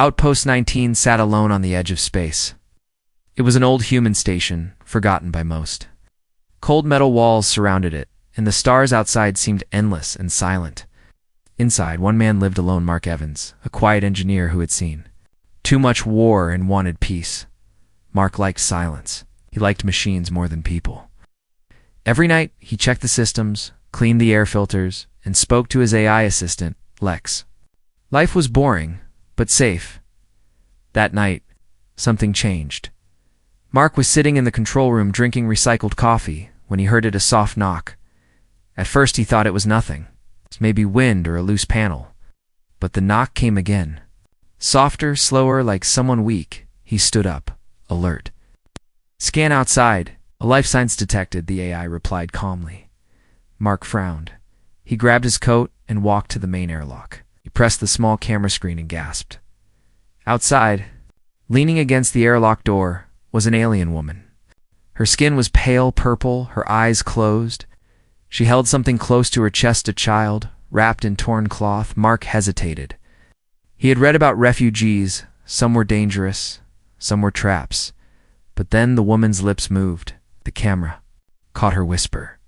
Outpost 19 sat alone on the edge of space. It was an old human station, forgotten by most. Cold metal walls surrounded it, and the stars outside seemed endless and silent. Inside, one man lived alone, Mark Evans, a quiet engineer who had seen too much war and wanted peace. Mark liked silence. He liked machines more than people. Every night, he checked the systems, cleaned the air filters, and spoke to his AI assistant, Lex. Life was boring, but safe. That night, something changed. Mark was sitting in the control room drinking recycled coffee when he heard a soft knock. At first he thought it was nothing, maybe wind or a loose panel. But the knock came again. Softer, slower, like someone weak. He stood up, alert. "Scan outside. A life signs detected," the AI replied calmly. Mark frowned. He grabbed his coat and walked to the main airlock. He pressed the small camera screen and gasped. Outside, leaning against the airlock door, was an alien woman. Her skin was pale purple, her eyes closed. She held something close to her chest, a child, wrapped in torn cloth. Mark hesitated. He had read about refugees. Some were dangerous, some were traps. But then the woman's lips moved. The camera caught her whisper.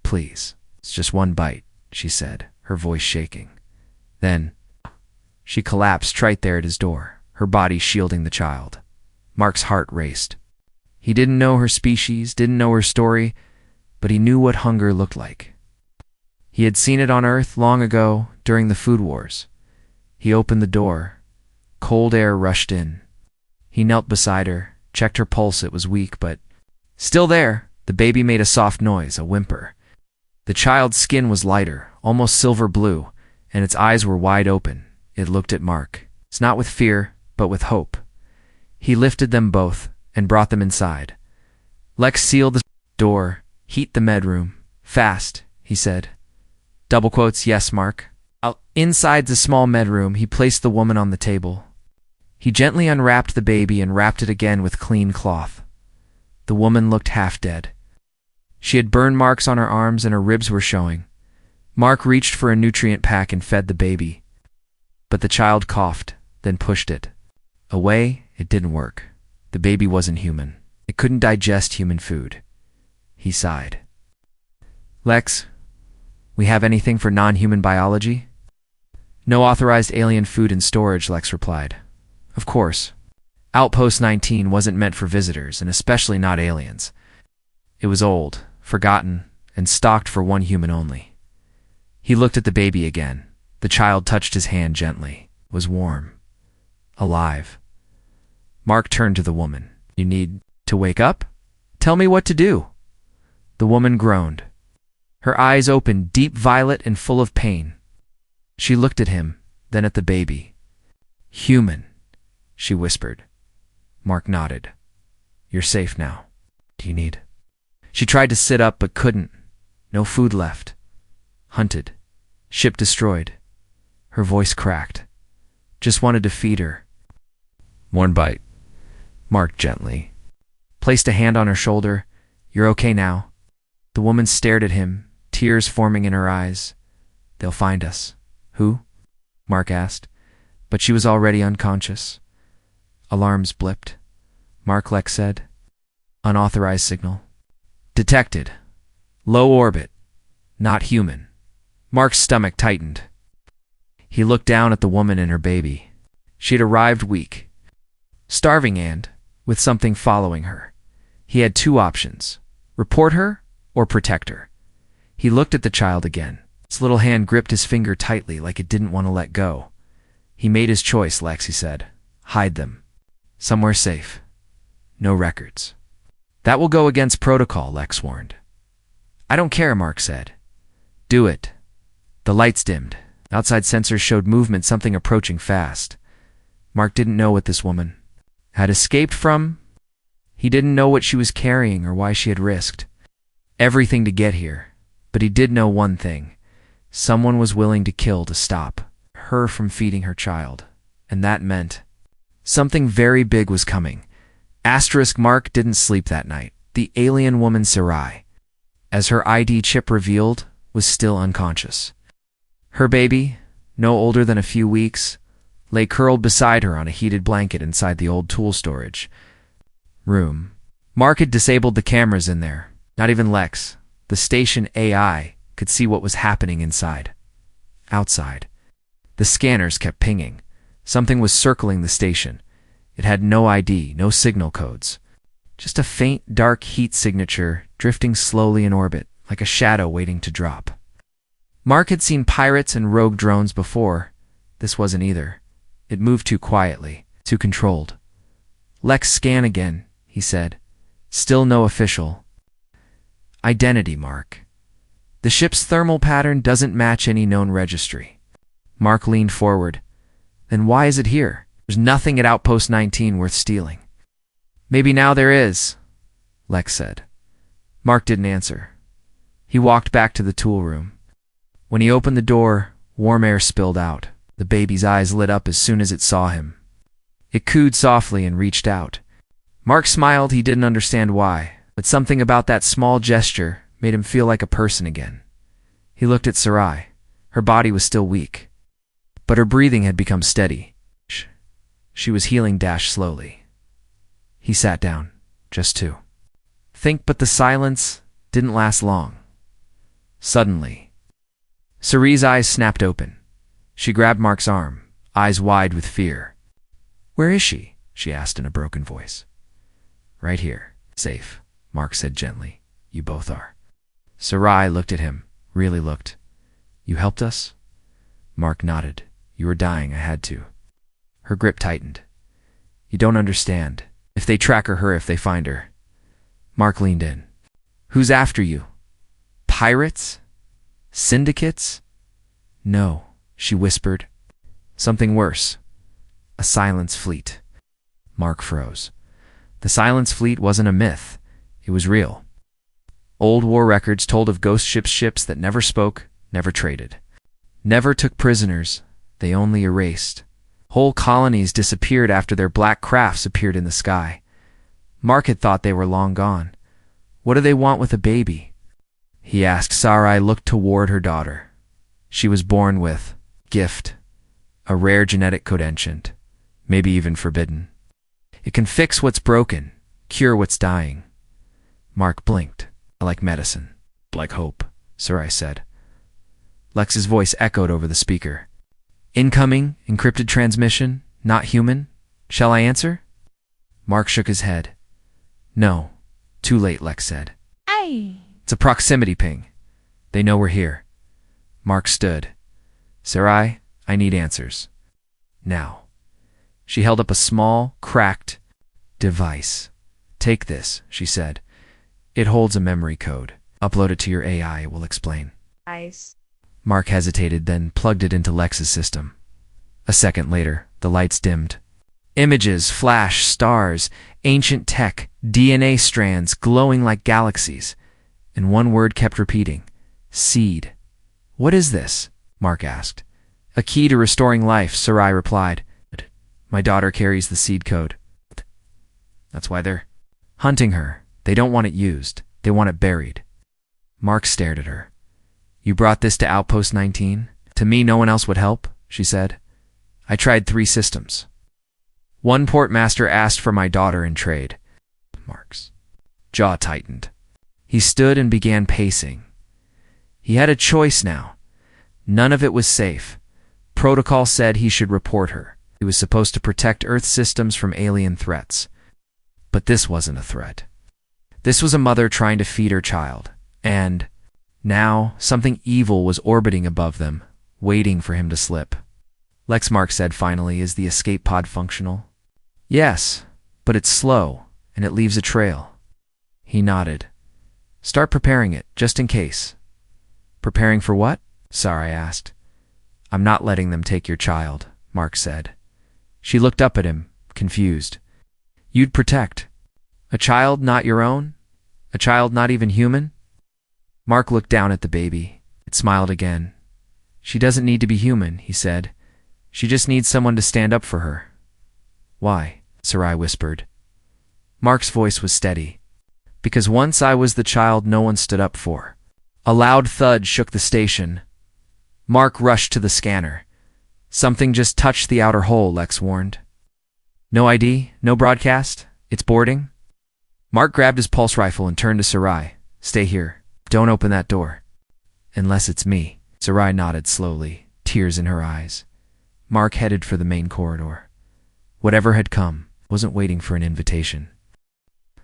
"Please, it's just one bite," she said, her voice shaking. Then she collapsed right there at his door, her body shielding the child. Mark's heart raced. He didn't know her species, didn't know her story, but he knew what hunger looked like. He had seen it on Earth long ago, during the food wars. He opened the door. Cold air rushed in. He knelt beside her, checked her pulse. It was weak, but still there. The baby made a soft noise, a whimper. The child's skin was lighter, almost silver blue, and its eyes were wide open. It looked at Mark. It's not with fear, but with hope. He lifted them both and brought them inside. Lex sealed the door. "Heat the medroom. Fast," he said. Double quotes, "Yes, Mark." Inside the small medroom, he placed the woman on the table. He gently unwrapped the baby and wrapped it again with clean cloth. The woman looked half dead. She had burn marks on her arms and her ribs were showing. Mark reached for a nutrient pack and fed the baby. But the child coughed, then pushed it away. It didn't work. The baby wasn't human. It couldn't digest human food. He sighed. "Lex, we have anything for non-human biology?" "No authorized alien food in storage," Lex replied. "Of course. Outpost 19 wasn't meant for visitors, and especially not aliens. It was old, forgotten, and stocked for one human only." He looked at the baby again. The child touched his hand gently. It was warm. Alive. Mark turned to the woman. "You need to wake up? Tell me what to do." The woman groaned. Her eyes opened, deep violet and full of pain. She looked at him, then at the baby. "Human," she whispered. Mark nodded. "You're safe now. Do you need?" She tried to sit up but couldn't. No food left. Hunted. Ship destroyed. Her voice cracked. "Just wanted to feed her." "One bite." Mark gently placed a hand on her shoulder. "You're okay now." The woman stared at him, tears forming in her eyes. "They'll find us." "Who?" Mark asked. But she was already unconscious. Alarms blipped. Lex said. "Unauthorized signal. Detected. Low orbit. Not human." Mark's stomach tightened. He looked down at the woman and her baby. She had arrived weak, starving and with something following her. He had two options: report her or protect her. He looked at the child again. Its little hand gripped his finger tightly like it didn't want to let go. "He made his choice, Lex," he said. "Hide them. Somewhere safe. No records." "That will go against protocol," Lex warned. "I don't care," Mark said. "Do it." The lights dimmed. Outside sensors showed movement, something approaching fast. Mark didn't know what this woman had escaped from. He didn't know what she was carrying or why she had risked everything to get here. But he did know one thing. Someone was willing to kill to stop her from feeding her child. And that meant something very big was coming. Mark didn't sleep that night. The alien woman Sarai, as her ID chip revealed, was still unconscious. Her baby, no older than a few weeks, lay curled beside her on a heated blanket inside the old tool storage room. Mark had disabled the cameras in there. Not even Lex, the station AI, could see what was happening inside. Outside, the scanners kept pinging. Something was circling the station. It had no ID, no signal codes. Just a faint, dark heat signature drifting slowly in orbit, like a shadow waiting to drop. Mark had seen pirates and rogue drones before. This wasn't either. It moved too quietly, too controlled. "Lex, scan again," he said. Still no official identity, Mark. "The ship's thermal pattern doesn't match any known registry." Mark leaned forward. "Then why is it here? There's nothing at Outpost 19 worth stealing." "Maybe now there is," Lex said. Mark didn't answer. He walked back to the tool room. When he opened the door, warm air spilled out. The baby's eyes lit up as soon as it saw him. It cooed softly and reached out. Mark smiled. He didn't understand why, but something about that small gesture made him feel like a person again. He looked at Sarai. Her body was still weak, but her breathing had become steady. She was healing slowly. He sat down, just to think, but the silence didn't last long. Suddenly, Sarai's eyes snapped open. She grabbed Mark's arm, eyes wide with fear. "Where is she?" she asked in a broken voice. "Right here, safe," Mark said gently. "You both are." Sarai looked at him, really looked. "You helped us?" Mark nodded. "You were dying, I had to." Her grip tightened. "You don't understand. If they track her, if they find her." Mark leaned in. "Who's after you? Pirates? Syndicates?" "No," she whispered. "Something worse. A silence fleet." Mark froze. The silence fleet wasn't a myth. It was real. Old war records told of ghost ships that never spoke, never traded, never took prisoners. They only erased. Whole colonies disappeared after their black crafts appeared in the sky. Mark had thought they were long gone. "What do they want with a baby?" he asked. Sarai looked toward her daughter. She was born with gift, a rare genetic code, ancient, maybe even forbidden. It can fix what's broken, cure what's dying. Mark blinked. "I like medicine, like hope," Sarai said. Lex's voice echoed over the speaker. "Incoming, encrypted transmission, not human. Shall I answer?" Mark shook his head. "No, too late," Lex said. Aye. "It's a proximity ping. They know we're here." Mark stood. "Sarai, I need answers. Now." She held up a small, cracked device. "Take this," she said. "It holds a memory code. Upload it to your AI, it will explain." Nice. Mark hesitated, then plugged it into Lex's system. A second later, the lights dimmed. Images, flash, stars, ancient tech, DNA strands glowing like galaxies. And one word kept repeating. "Seed." "What is this?" Mark asked. "A key to restoring life," Sarai replied. "My daughter carries the seed code. That's why they're hunting her. They don't want it used. They want it buried." Mark stared at her. "You brought this to Outpost 19? To me, no one else would help," she said. "I tried 3 systems. One portmaster asked for my daughter in trade." Mark's jaw tightened. He stood and began pacing. He had a choice now. None of it was safe. Protocol said he should report her. He was supposed to protect Earth systems from alien threats. But this wasn't a threat. This was a mother trying to feed her child. And now something evil was orbiting above them, waiting for him to slip. "Lex," Mark said finally, "is the escape pod functional?" "Yes, but it's slow, and it leaves a trail." He nodded. "Start preparing it, just in case." "Preparing for what?" Sarai asked. "I'm not letting them take your child," Mark said. She looked up at him, confused. "You'd protect a child not your own? A child not even human?" Mark looked down at the baby. It smiled again. "She doesn't need to be human," he said. "She just needs someone to stand up for her." "Why?" Sarai whispered. Mark's voice was steady. "Because once I was the child no one stood up for." A loud thud shook the station. Mark rushed to the scanner. Something just touched the outer hole, Lex warned. No ID? No broadcast? It's boarding? Mark grabbed his pulse rifle and turned to Sarai. Stay here. Don't open that door. Unless it's me. Sarai nodded slowly, tears in her eyes. Mark headed for the main corridor. Whatever had come wasn't waiting for an invitation.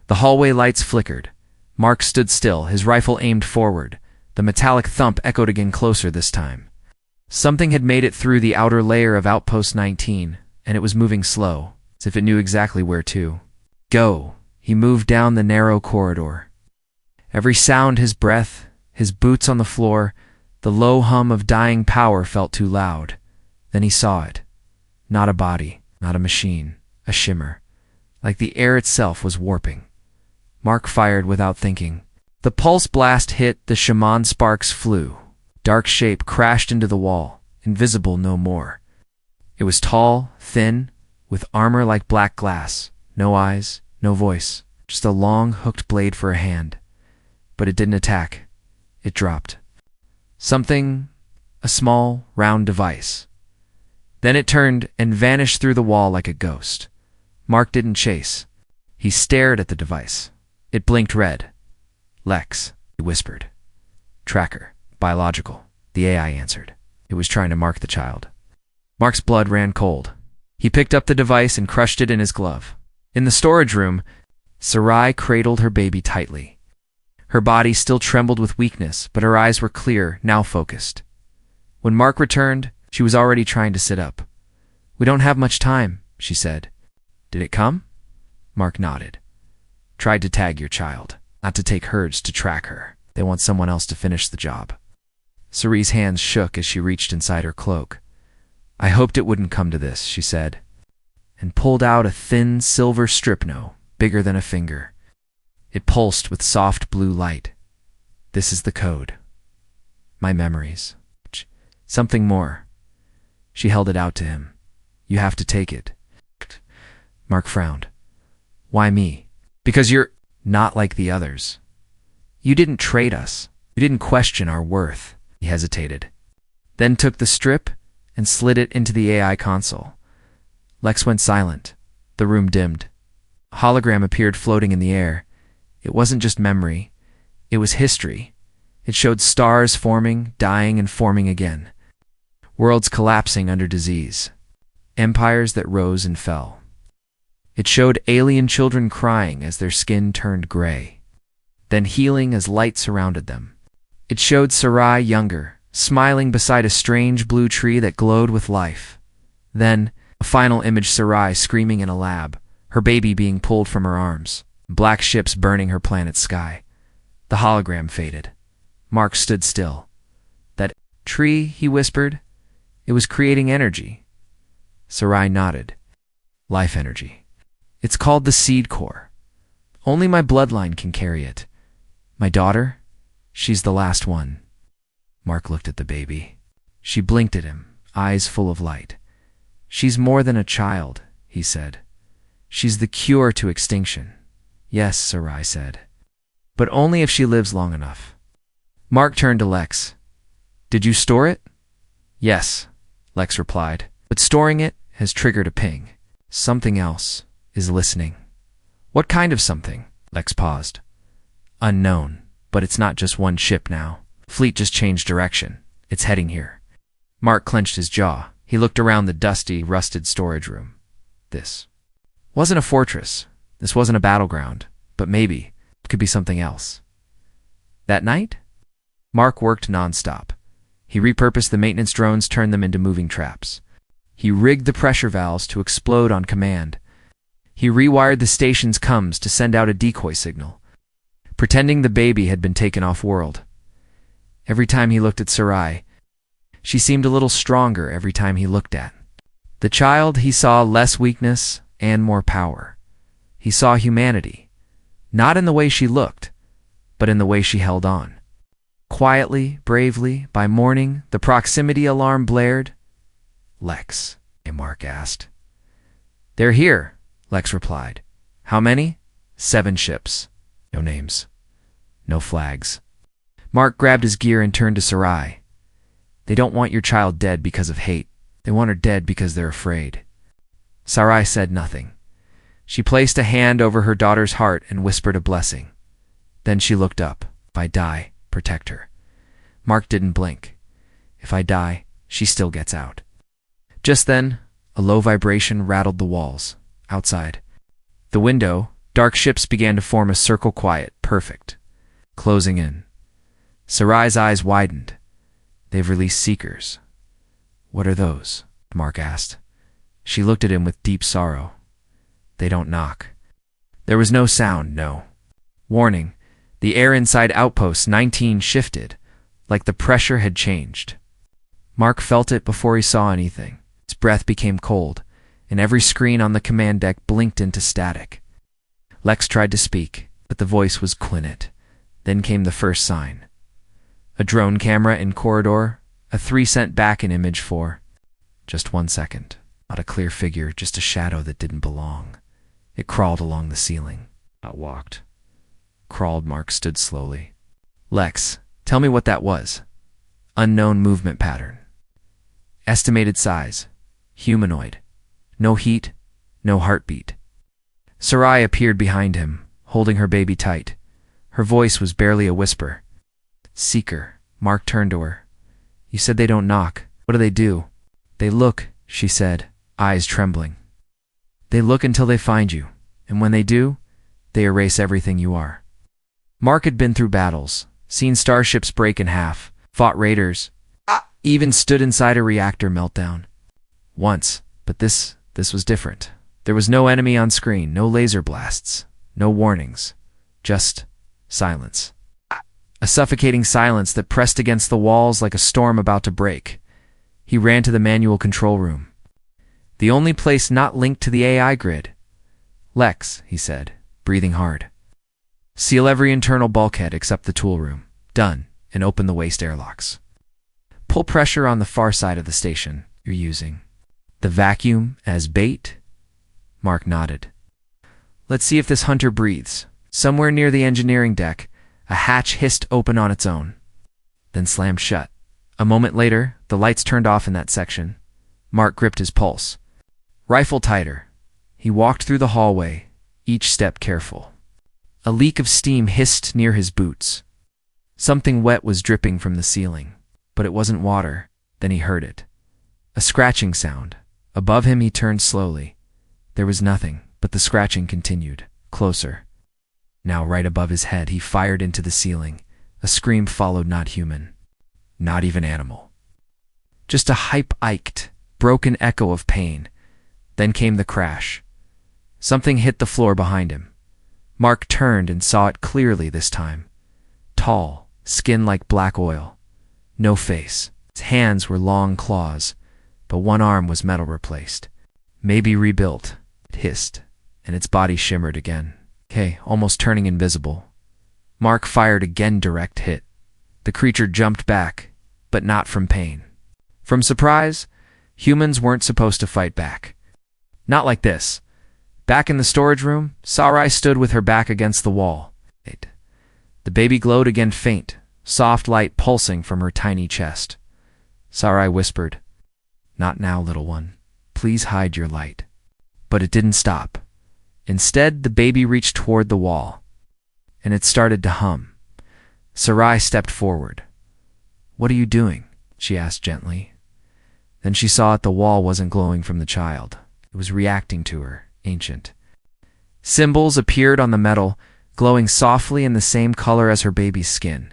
The hallway lights flickered. Mark stood still, his rifle aimed forward. The metallic thump echoed again, closer this time. Something had made it through the outer layer of Outpost 19, and it was moving slow, as if it knew exactly where to go. He moved down the narrow corridor. Every sound, his breath, his boots on the floor, the low hum of dying power felt too loud. Then he saw it. Not a body, not a machine, a shimmer. Like the air itself was warping. Mark fired without thinking. The pulse blast hit, the shaman sparks flew. Dark shape crashed into the wall, invisible no more. It was tall, thin, with armor like black glass. No eyes, no voice, just a long, hooked blade for a hand. But it didn't attack. It dropped. Something, a small, round device. Then it turned and vanished through the wall like a ghost. Mark didn't chase. He stared at the device. It blinked red. Lex, he whispered. Tracker, biological, the AI answered. It was trying to mark the child. Mark's blood ran cold. He picked up the device and crushed it in his glove. In the storage room, Sarai cradled her baby tightly. Her body still trembled with weakness, but her eyes were clear, now focused. When Mark returned, she was already trying to sit up. We don't have much time, she said. Did it come? Mark nodded. Tried to tag your child, not to take herds to track her. They want someone else to finish the job. Sarai's hands shook as she reached inside her cloak. I hoped it wouldn't come to this, she said, and pulled out a thin silver strypno, bigger than a finger. It pulsed with soft blue light. This is the code. My memories. Something more. She held it out to him. You have to take it. Mark frowned. Why me? Because you're not like the others. You didn't trade us. You didn't question our worth. He hesitated. Then took the strip and slid it into the AI console. Lex went silent. The room dimmed. A hologram appeared floating in the air. It wasn't just memory. It was history. It showed stars forming, dying, and forming again. Worlds collapsing under disease. Empires that rose and fell. It showed alien children crying as their skin turned gray, then healing as light surrounded them. It showed Sarai younger, smiling beside a strange blue tree that glowed with life. Then, a final image, Sarai screaming in a lab, her baby being pulled from her arms, black ships burning her planet's sky. The hologram faded. Mark stood still. That tree, he whispered, it was creating energy. Sarai nodded. Life energy. It's called the seed core. Only my bloodline can carry it. My daughter, she's the last one. Mark looked at the baby. She blinked at him, eyes full of light. She's more than a child, he said. She's the cure to extinction. Yes, Sarai said. But only if she lives long enough. Mark turned to Lex. Did you store it? Yes, Lex replied. But storing it has triggered a ping. Something else is listening. What kind of something? Lex paused. Unknown, but it's not just one ship now. Fleet just changed direction. It's heading here. Mark clenched his jaw. He looked around the dusty, rusted storage room. This wasn't a fortress. This wasn't a battleground. But maybe it could be something else. That night, Mark worked nonstop. He repurposed the maintenance drones, turned them into moving traps. He rigged the pressure valves to explode on command. He rewired the station's comms to send out a decoy signal, pretending the baby had been taken off-world. Every time he looked at Sarai, she seemed a little stronger every time he looked at. The child, he saw less weakness and more power. He saw humanity, not in the way she looked, but in the way she held on. Quietly, bravely, by morning, the proximity alarm blared. Lex, Mark asked. They're here, Lex replied. How many? 7 ships. No names. No flags. Mark grabbed his gear and turned to Sarai. They don't want your child dead because of hate. They want her dead because they're afraid. Sarai said nothing. She placed a hand over her daughter's heart and whispered a blessing. Then she looked up. If I die, protect her. Mark didn't blink. If I die, she still gets out. Just then, a low vibration rattled the walls. Outside. The window, dark ships began to form a circle quiet, perfect. Closing in. Sarai's eyes widened. They've released seekers. What are those? Mark asked. She looked at him with deep sorrow. They don't knock. There was no sound, no. Warning. The air inside outpost 19 shifted, like the pressure had changed. Mark felt it before he saw anything. His breath became cold, and every screen on the command deck blinked into static. Lex tried to speak, but the voice was quiet. Then came the first sign. A drone camera in corridor, a 3 sent back an image for just 1 second. Not a clear figure, just a shadow that didn't belong. It crawled along the ceiling. Not walked. Crawled. Mark stood slowly. Lex, tell me what that was. Unknown movement pattern. Estimated size. Humanoid. No heat, no heartbeat. Sarai appeared behind him, holding her baby tight. Her voice was barely a whisper. Seeker. Mark turned to her. You said they don't knock. What do they do? They look, she said, eyes trembling. They look until they find you, and when they do, they erase everything you are. Mark had been through battles, seen starships break in half, fought raiders, even stood inside a reactor meltdown. Once, but this was different. There was no enemy on screen, no laser blasts, no warnings, just silence. A suffocating silence that pressed against the walls like a storm about to break. He ran to the manual control room. The only place not linked to the AI grid. Lex, he said, breathing hard. Seal every internal bulkhead except the tool room. Done, and open the waste airlocks. Pull pressure on the far side of the station you're using. The vacuum as bait? Mark nodded. Let's see if this hunter breathes. Somewhere near the engineering deck, a hatch hissed open on its own, then slammed shut. A moment later, the lights turned off in that section. Mark gripped his pulse. Rifle tighter. He walked through the hallway, each step careful. A leak of steam hissed near his boots. Something wet was dripping from the ceiling, but it wasn't water. Then he heard it. A scratching sound. Above him he turned slowly. There was nothing, but the scratching continued, closer. Now right above his head he fired into the ceiling. A scream followed, not human, not even animal. Just a hype-iked, broken echo of pain. Then came the crash. Something hit the floor behind him. Mark turned and saw it clearly this time. Tall, skin like black oil. No face. His hands were long claws, but one arm was metal replaced. Maybe rebuilt. It hissed, and its body shimmered again. Almost turning invisible. Mark fired again, direct hit. The creature jumped back, but not from pain. From surprise, humans weren't supposed to fight back. Not like this. Back in the storage room, Sarai stood with her back against the wall. The baby glowed again, faint, soft light pulsing from her tiny chest. Sarai whispered, "Not now, little one. Please hide your light." But it didn't stop. Instead, the baby reached toward the wall, and it started to hum. Sarai stepped forward. "What are you doing?" she asked gently. Then she saw that the wall wasn't glowing from the child. It was reacting to her, ancient. Symbols appeared on the metal, glowing softly in the same color as her baby's skin.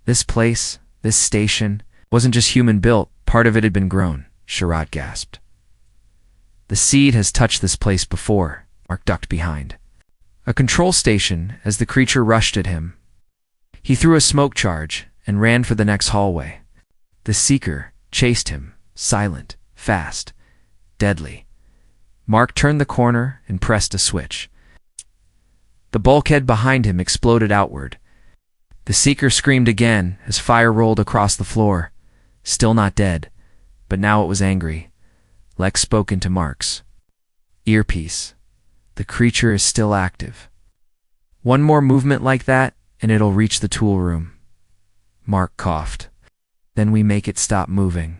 This place, this station, wasn't just human-built. Part of it had been grown, Sherrod gasped. "The seed has touched this place before." Mark ducked behind a control station as the creature rushed at him. He threw a smoke charge and ran for the next hallway. The seeker chased him, silent, fast, deadly. Mark turned the corner and pressed a switch. The bulkhead behind him exploded outward. The seeker screamed again as fire rolled across the floor. Still not dead, but now it was angry. Lex spoke into Mark's earpiece. "The creature is still active. One more movement like that, and it'll reach the tool room." Mark coughed. "Then we make it stop moving."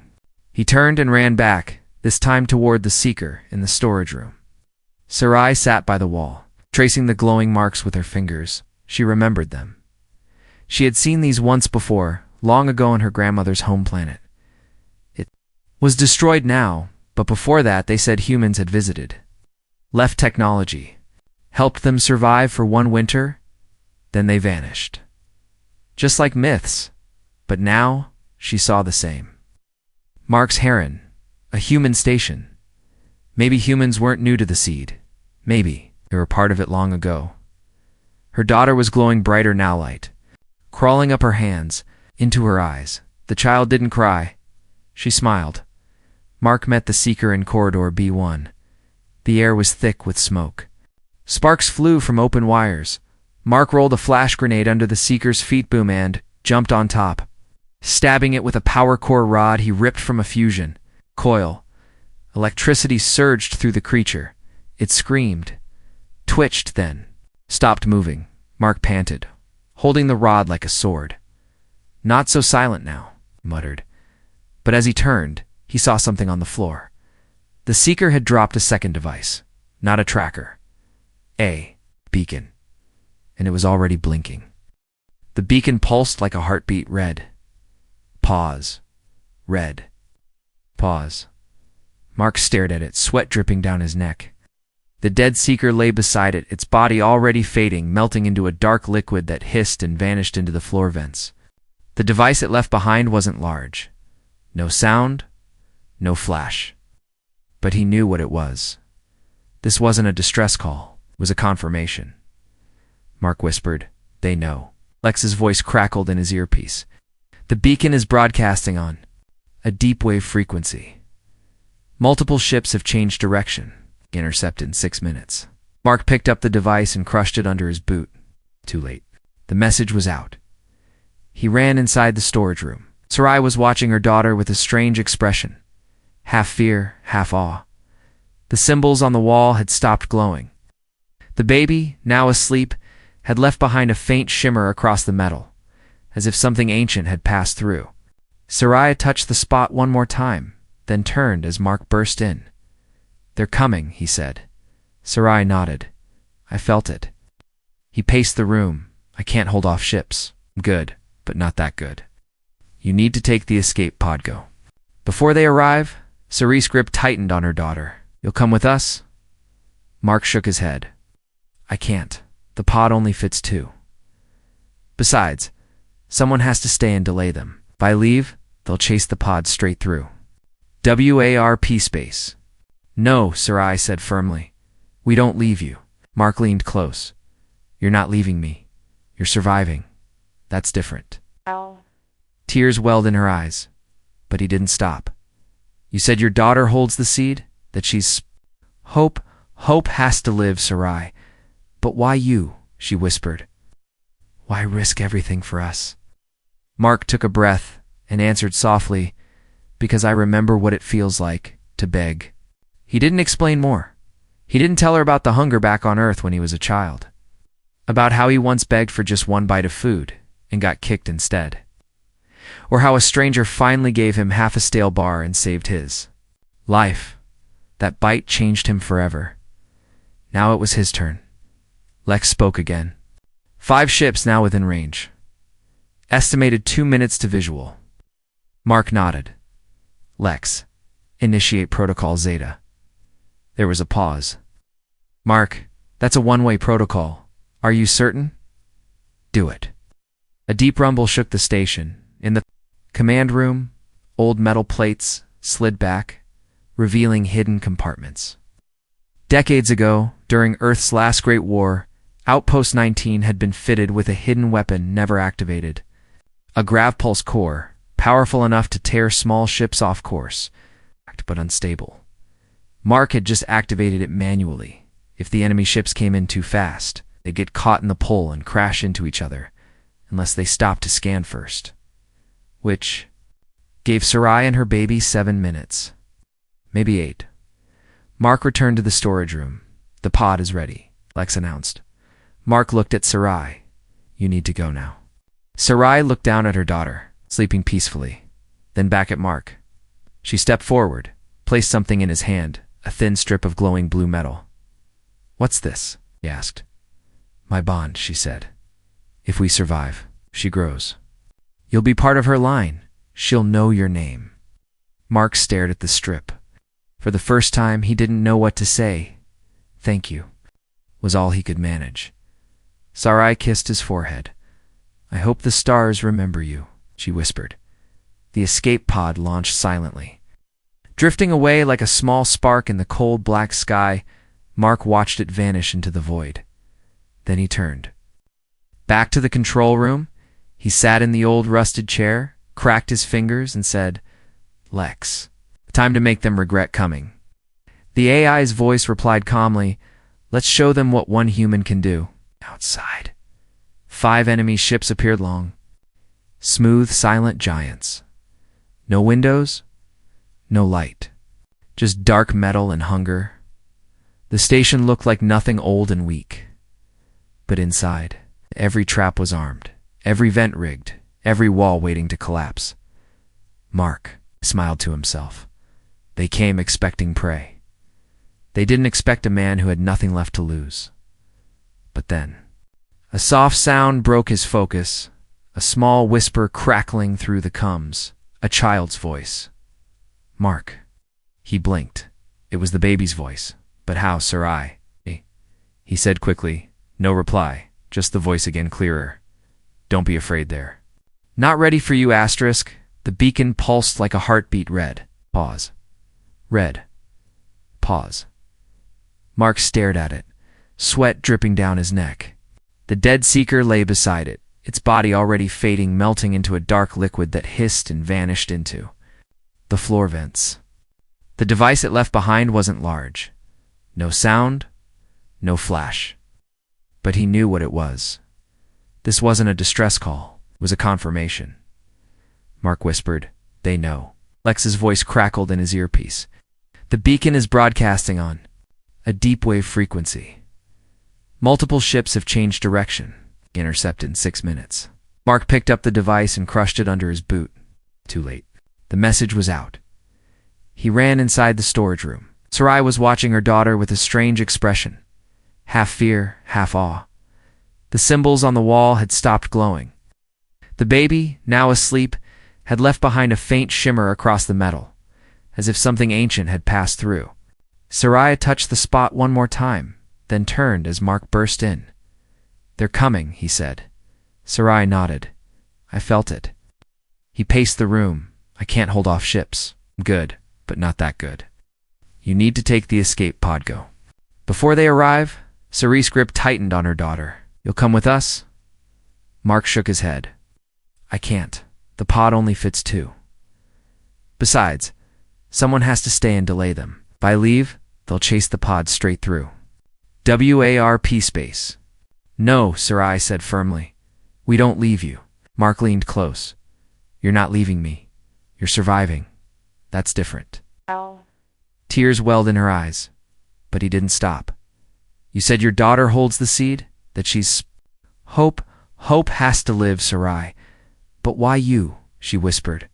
He turned and ran back, this time toward the seeker in the storage room. Sarai sat by the wall, tracing the glowing marks with her fingers. She remembered them. She had seen these once before, long ago on her grandmother's home planet. It was destroyed now, but before that they said humans had visited. Left technology, helped them survive for one winter, then they vanished. Just like myths, but now she saw the same. Mark's Heron, a human station. Maybe humans weren't new to the seed. Maybe they were part of it long ago. Her daughter was glowing brighter now, light, crawling up her hands, into her eyes. The child didn't cry. She smiled. Mark met the seeker in corridor B1. The air was thick with smoke. Sparks flew from open wires. Mark rolled a flash grenade under the seeker's feet boom and jumped on top. Stabbing it with a power core rod he ripped from a fusion coil. Electricity surged through the creature. It screamed, twitched, then stopped moving. Mark panted, holding the rod like a sword. Not so silent now, he muttered. But as he turned, he saw something on the floor. The seeker had dropped a second device, not a tracker. A beacon. And it was already blinking. The beacon pulsed like a heartbeat. Red. Pause. Red. Pause. Mark stared at it, sweat dripping down his neck. The dead seeker lay beside it, its body already fading, melting into a dark liquid that hissed and vanished into the floor vents. The device it left behind wasn't large. No sound, no flash. But he knew what it was. This wasn't a distress call. It was a confirmation. Mark whispered, "They know." Lex's voice crackled in his earpiece. "The beacon is broadcasting on a deep wave frequency. Multiple ships have changed direction. Intercept in 6 minutes." Mark picked up the device and crushed it under his boot. Too late. The message was out. He ran inside the storage room. Sarai was watching her daughter with a strange expression. Half fear, half awe. The symbols on the wall had stopped glowing. The baby, now asleep, had left behind a faint shimmer across the metal, as if something ancient had passed through. Sarai touched the spot one more time, then turned as Mark burst in. "They're coming," he said. Sarai nodded. "I felt it." He paced the room. "I can't hold off ships. I'm good, but not that good. You need to take the escape pod. Go." Before they arrive, Sarai's grip tightened on her daughter. "You'll come with us?" Mark shook his head. "I can't. The pod only fits 2. Besides, someone has to stay and delay them. If I leave, they'll chase the pod straight through. WARP space." "No," Sarai said firmly. "We don't leave you." Mark leaned close. "You're not leaving me. You're surviving. That's different." Ow. Tears welled in her eyes, but he didn't stop. "You said your daughter holds the seed? That she's... Hope has to live, Sarai. But why you?" she whispered. "Why risk everything for us?" Mark took a breath and answered softly, "Because I remember what it feels like to beg." He didn't explain more. He didn't tell her about the hunger back on Earth when he was a child. About how he once begged for just one bite of food and got kicked instead. Or how a stranger finally gave him half a stale bar and saved his life. That bite changed him forever. Now it was his turn. Lex spoke again. 5 ships now within range. Estimated 2 minutes to visual. Mark nodded. "Lex, initiate protocol Zeta." There was a pause. "Mark, that's a one-way protocol. Are you certain?" "Do it." A deep rumble shook the station. In the command room, old metal plates slid back, revealing hidden compartments. Decades ago, during Earth's last Great War, Outpost 19 had been fitted with a hidden weapon never activated. A grav-pulse core, powerful enough to tear small ships off course, but unstable. Mark had just activated it manually. If the enemy ships came in too fast, they'd get caught in the pull and crash into each other, unless they stopped to scan first. Which gave Sarai and her baby 7 minutes. Maybe 8. Mark returned to the storage room. "The pod is ready," Lex announced. Mark looked at Sarai. "You need to go now." Sarai looked down at her daughter, sleeping peacefully, then back at Mark. She stepped forward, placed something in his hand, a thin strip of glowing blue metal. "What's this?" he asked. "My bond," she said. "If we survive, she grows. You'll be part of her line. She'll know your name." Mark stared at the strip. For the first time, he didn't know what to say. "Thank you," was all he could manage. Sarai kissed his forehead. "I hope the stars remember you," she whispered. The escape pod launched silently. Drifting away like a small spark in the cold black sky, Mark watched it vanish into the void. Then he turned. Back to the control room, he sat in the old rusted chair, cracked his fingers, and said, "Lex, time to make them regret coming." The AI's voice replied calmly, "Let's show them what one human can do." Outside, 5 enemy ships appeared long. Smooth, silent giants. No windows, no light. Just dark metal and hunger. The station looked like nothing old and weak. But inside, every trap was armed, every vent rigged, every wall waiting to collapse. Mark smiled to himself. They came expecting prey. They didn't expect a man who had nothing left to lose. But then, a soft sound broke his focus, a small whisper crackling through the coms, a child's voice. "Mark." He blinked. It was the baby's voice. "But how, Sarai?" he said quickly. No reply, just the voice again clearer. "Don't be afraid there." "Not ready for you, asterisk." The beacon pulsed like a heartbeat. Red. Pause. Red. Pause. Mark stared at it, sweat dripping down his neck. The dead seeker lay beside it, its body already fading, melting into a dark liquid that hissed and vanished into the floor vents. The device it left behind wasn't large. No sound, no flash. But he knew what it was. This wasn't a distress call. It was a confirmation. Mark whispered, "They know." Lex's voice crackled in his earpiece. "The beacon is broadcasting on a deep wave frequency. Multiple ships have changed direction. Intercept in 6 minutes." Mark picked up the device and crushed it under his boot. Too late. The message was out. He ran inside the storage room. Sarai was watching her daughter with a strange expression. Half fear, half awe. The symbols on the wall had stopped glowing. The baby, now asleep, had left behind a faint shimmer across the metal, as if something ancient had passed through. Sarai touched the spot one more time, then turned as Mark burst in. "They're coming," he said. Sarai nodded. "I felt it." He paced the room. "I can't hold off ships. Good, but not that good. You need to take the escape pod. Go." Before they arrive, Sarai's grip tightened on her daughter. "You'll come with us?" Mark shook his head. "I can't. The pod only fits 2. Besides, someone has to stay and delay them. If I leave, they'll chase the pod straight through. WARP space." "No," Sarai said firmly. "We don't leave you." Mark leaned close. "You're not leaving me. You're surviving. That's different." Oh. Tears welled in her eyes, but he didn't stop. "You said your daughter holds the seed? That she's hope? Hope has to live, Sarai. But why you?" she whispered.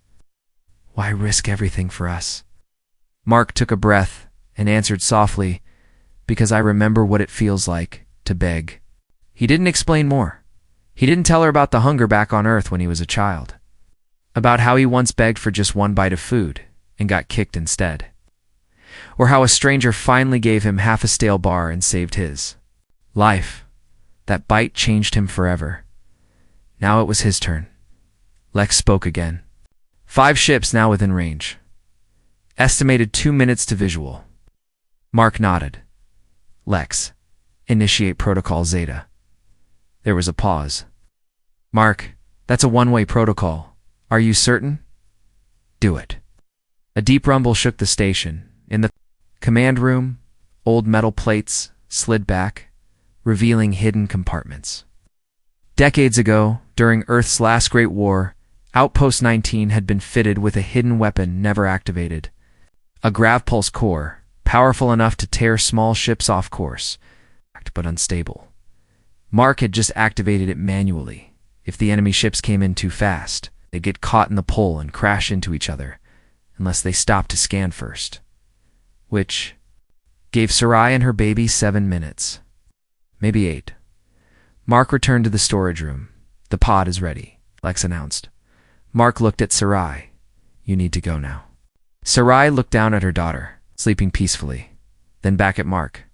"Why risk everything for us?" Mark took a breath and answered softly, "Because I remember what it feels like to beg." He didn't explain more. He didn't tell her about the hunger back on Earth when he was a child, about how he once begged for just one bite of food and got kicked instead, or how a stranger finally gave him half a stale bar and saved his life. That bite changed him forever. Now it was his turn. Lex spoke again. 5 ships now within range. Estimated 2 minutes to visual. Mark nodded. "Lex, initiate protocol Zeta." There was a pause. "Mark, that's a one-way protocol. Are you certain?" "Do it." A deep rumble shook the station. In the command room, old metal plates slid back, revealing hidden compartments. Decades ago, during Earth's last Great War, Outpost 19 had been fitted with a hidden weapon never activated. A grav-pulse core, powerful enough to tear small ships off course, but unstable. Mark had just activated it manually. If the enemy ships came in too fast, they'd get caught in the pull and crash into each other, unless they stopped to scan first. which gave Sarai and her baby 7 minutes. Maybe 8. Mark returned to the storage room. "The pod is ready," Lex announced. Mark looked at Sarai. "You need to go now." Sarai looked down at her daughter, sleeping peacefully, then back at Mark.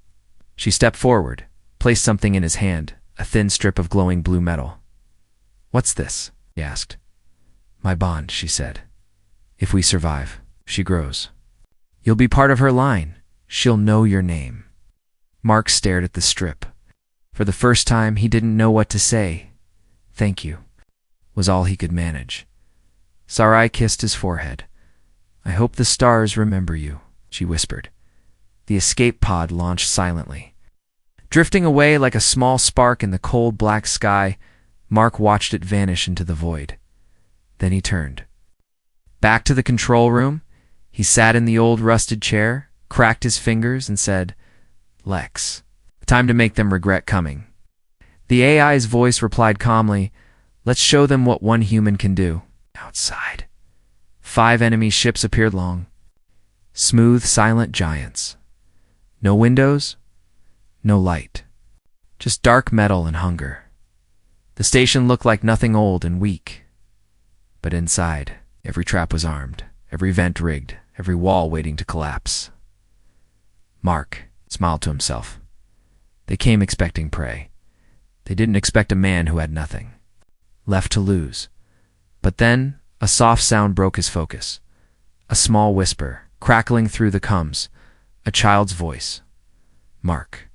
She stepped forward, placed something in his hand, a thin strip of glowing blue metal. "What's this?" he asked. "My bond," she said. "If we survive, she grows. You'll be part of her line. She'll know your name." Mark stared at the strip. For the first time, he didn't know what to say. "Thank you," was all he could manage. Sarai kissed his forehead. "I hope the stars remember you," she whispered. The escape pod launched silently. Drifting away like a small spark in the cold black sky, Mark watched it vanish into the void. Then he turned. Back to the control room, he sat in the old rusted chair, cracked his fingers, and said, "Lex, time to make them regret coming." The AI's voice replied calmly, "Let's show them what one human can do." Outside, 5 enemy ships appeared long. Smooth, silent giants. No windows, no light. Just dark metal and hunger. The station looked like nothing old and weak. But inside, every trap was armed, every vent rigged, every wall waiting to collapse. Mark smiled to himself. They came expecting prey. They didn't expect a man who had nothing left to lose. But then, a soft sound broke his focus. A small whisper, crackling through the coms. A child's voice. "Mark."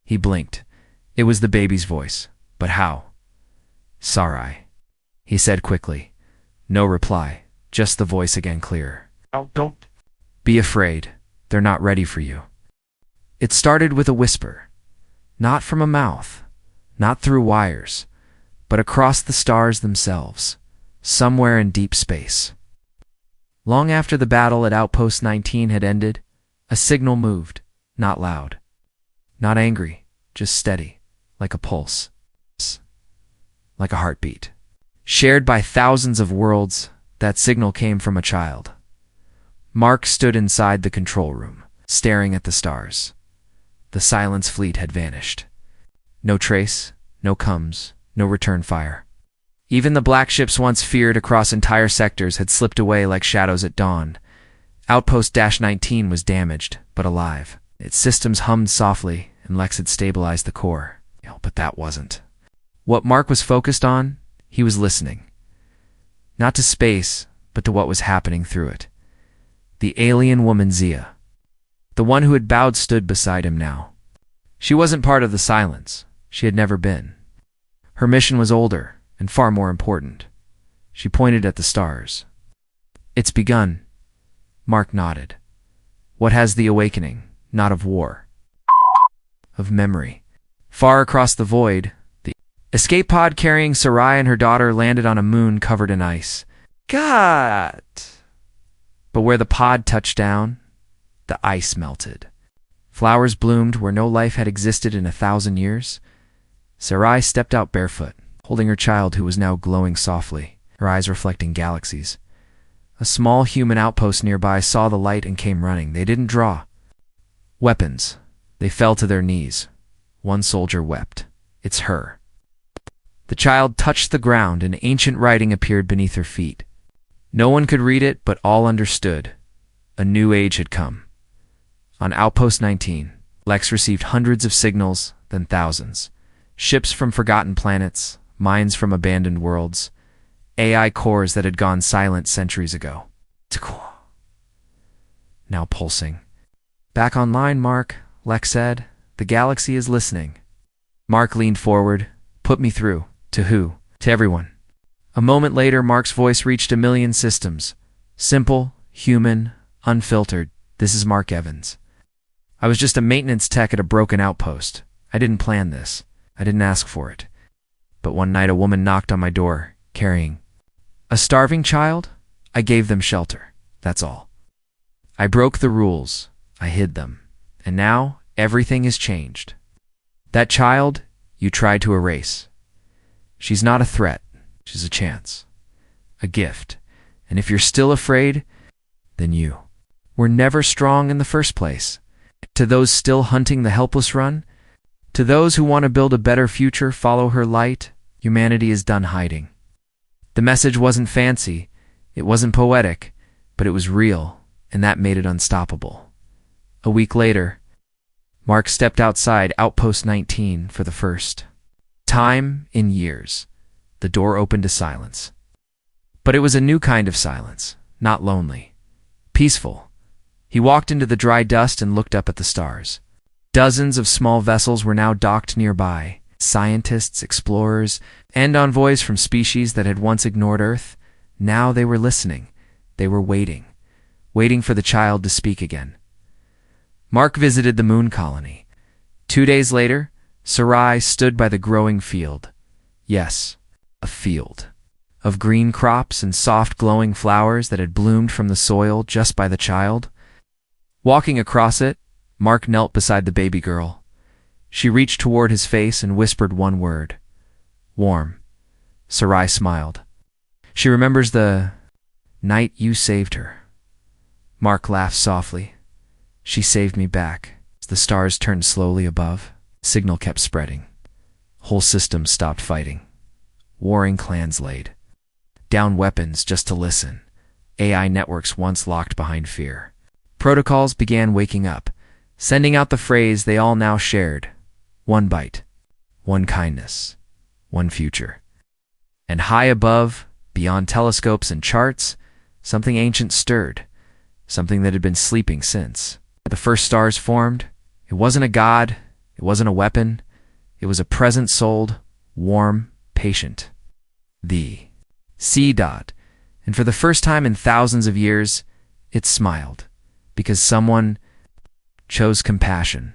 He blinked. It was the baby's voice. But how? "Sarai," he said quickly. No reply, just the voice again clearer. Don't be afraid. They're not ready for you." It started with a whisper. Not from a mouth, not through wires, but across the stars themselves, somewhere in deep space. Long after the battle at Outpost 19 had ended, a signal moved, not loud, not angry, just steady, like a pulse, like a heartbeat. Shared by thousands of worlds, that signal came from a child. Mark stood inside the control room, staring at the stars. The Silence fleet had vanished. No trace, no coms, no return fire. Even the black ships once feared across entire sectors had slipped away like shadows at dawn. Outpost-19 was damaged, but alive. Its systems hummed softly, and Lex had stabilized the core. But that wasn't what Mark was focused on. He was listening. Not to space, but to what was happening through it. The alien woman Zeta. The one who had bowed stood beside him now. She wasn't part of the Silence. She had never been. Her mission was older and far more important. She pointed at the stars. "It's begun." Mark nodded. "What has the awakening? Not of war. Of memory." Far across the void, the escape pod carrying Sarai and her daughter landed on a moon covered in ice. God! But where the pod touched down, the ice melted. Flowers bloomed where no life had existed in 1,000 years. Sarai stepped out barefoot, holding her child who was now glowing softly, her eyes reflecting galaxies. A small human outpost nearby saw the light and came running. They didn't draw weapons. They fell to their knees. One soldier wept. "It's her." The child touched the ground and ancient writing appeared beneath her feet. No one could read it, but all understood. A new age had come. On Outpost 19, Lex received hundreds of signals, then thousands. Ships from forgotten planets, minds from abandoned worlds, AI cores that had gone silent centuries ago. Now pulsing. "Back online, Mark," Lex said. "The galaxy is listening." Mark leaned forward. "Put me through." "To who?" "To everyone." A moment later, Mark's voice reached 1,000,000 systems. Simple, human, unfiltered. "This is Mark Evans. I was just a maintenance tech at a broken outpost. I didn't plan this. I didn't ask for it. But one night a woman knocked on my door, carrying a starving child. I gave them shelter. That's all. I broke the rules. I hid them. And now everything has changed. That child you tried to erase. She's not a threat. She's a chance. A gift. And if you're still afraid, then you were never strong in the first place. To those still hunting the helpless run, to those who want to build a better future, follow her light, humanity is done hiding. The message wasn't fancy, it wasn't poetic, but it was real, and that made it unstoppable. A week later, Mark stepped outside Outpost 19 for the first time in years. The door opened to silence. But it was a new kind of silence, not lonely, peaceful. He walked into the dry dust and looked up at the stars. Dozens of small vessels were now docked nearby. Scientists, explorers, and envoys from species that had once ignored Earth. Now they were listening. They were waiting for the child to speak again. Mark visited the moon colony. 2 days later, Sarai stood by the growing field. Yes, a field. Of green crops and soft glowing flowers that had bloomed from the soil just by the child. Walking across it, Mark knelt beside the baby girl. She reached toward his face and whispered one word. Warm. Sarai smiled. She remembers the night you saved her. Mark laughed softly. She saved me back. As the stars turned slowly above, signal kept spreading. Whole systems stopped fighting. Warring clans laid down weapons just to listen. AI networks once locked behind fear. Protocols began waking up, sending out the phrase they all now shared. One bite, one kindness, one future. And high above, beyond telescopes and charts, something ancient stirred, something that had been sleeping since. The first stars formed. It wasn't a god, it wasn't a weapon, it was a present-souled, warm, patient. The C dot. And for the first time in thousands of years, it smiled, because someone chose compassion.